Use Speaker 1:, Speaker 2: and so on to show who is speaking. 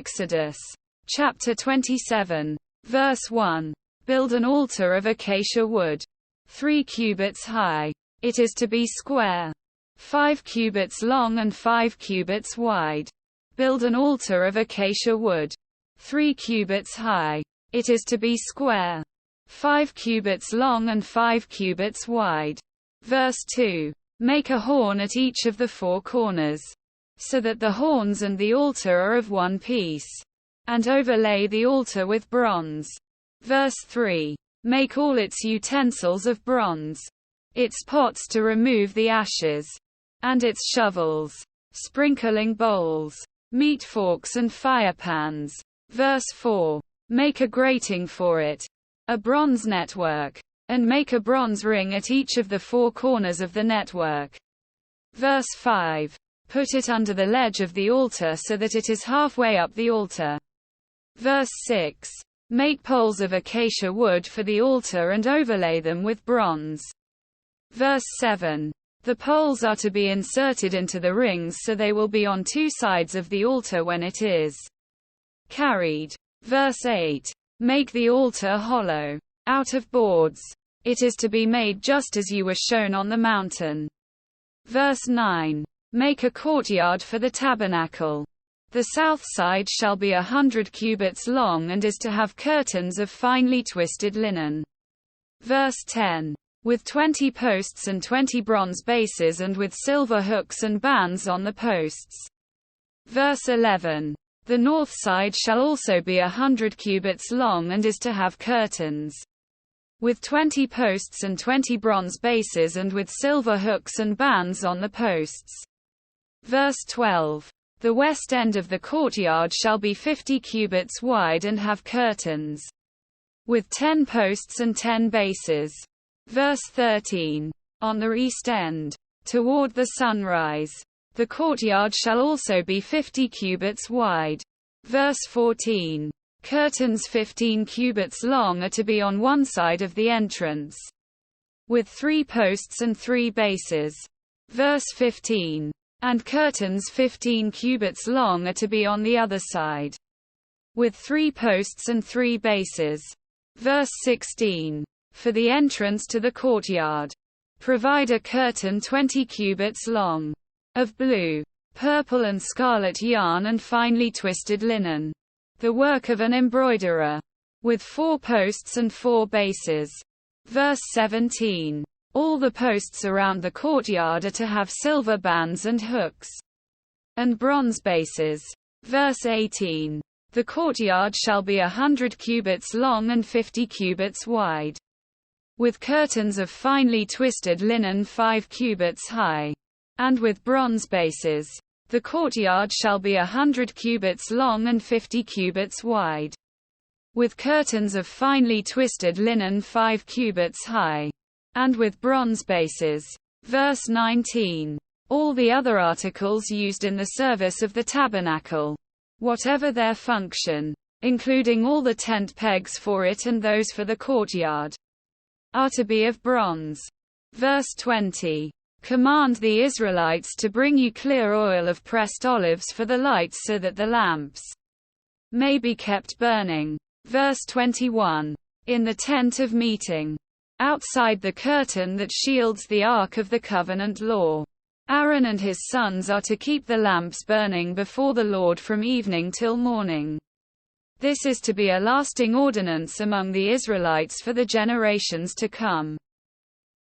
Speaker 1: Exodus chapter 27, verse 1. Build an altar of acacia wood, 3 cubits high. It is to be square, 5 cubits long and 5 cubits wide. Build an altar of acacia wood, 3 cubits high. It is to be square, 5 cubits long and 5 cubits wide. Verse 2. Make a horn at each of the 4 corners, so that the horns and the altar are of one piece, and overlay the altar with bronze. Verse 3. Make all its utensils of bronze, its pots to remove the ashes, and its shovels, sprinkling bowls, meat forks and fire pans. Verse 4. Make a grating for it, a bronze network, and make a bronze ring at each of the 4 corners of the network. Verse 5. Put it under the ledge of the altar so that it is halfway up the altar. Verse 6. Make poles of acacia wood for the altar and overlay them with bronze. Verse 7. The poles are to be inserted into the rings so they will be on 2 sides of the altar when it is carried. Verse 8. Make the altar hollow, out of boards. It is to be made just as you were shown on the mountain. Verse 9. Make a courtyard for the tabernacle. The south side shall be 100 cubits long and is to have curtains of finely twisted linen. Verse 10. With 20 posts and 20 bronze bases and with silver hooks and bands on the posts. Verse 11. The north side shall also be 100 cubits long and is to have curtains, with 20 posts and 20 bronze bases and with silver hooks and bands on the posts. Verse 12. The west end of the courtyard shall be 50 cubits wide and have curtains, with 10 posts and 10 bases. Verse 13. On the east end, toward the sunrise, the courtyard shall also be 50 cubits wide. Verse 14. Curtains 15 cubits long are to be on one side of the entrance, with 3 posts and 3 bases. Verse 15. And curtains 15 cubits long are to be on the other side, with 3 posts and 3 bases. Verse 16. For the entrance to the courtyard, provide a curtain 20 cubits long, of blue, purple and scarlet yarn and finely twisted linen, the work of an embroiderer, with 4 posts and 4 bases. Verse 17. All the posts around the courtyard are to have silver bands and hooks, and bronze bases. Verse 18. The courtyard shall be 100 cubits long and 50 cubits wide, with curtains of finely twisted linen 5 cubits high, and with bronze bases. The courtyard shall be 100 cubits long and 50 cubits wide, with curtains of finely twisted linen 5 cubits high, and with bronze bases. Verse 19. All the other articles used in the service of the tabernacle, whatever their function, including all the tent pegs for it and those for the courtyard, are to be of bronze. Verse 20. Command the Israelites to bring you clear oil of pressed olives for the lights so that the lamps may be kept burning. Verse 21. In the tent of meeting, outside the curtain that shields the ark of the covenant law, Aaron and his sons are to keep the lamps burning before the Lord from evening till morning. This is to be a lasting ordinance among the Israelites for the generations to come.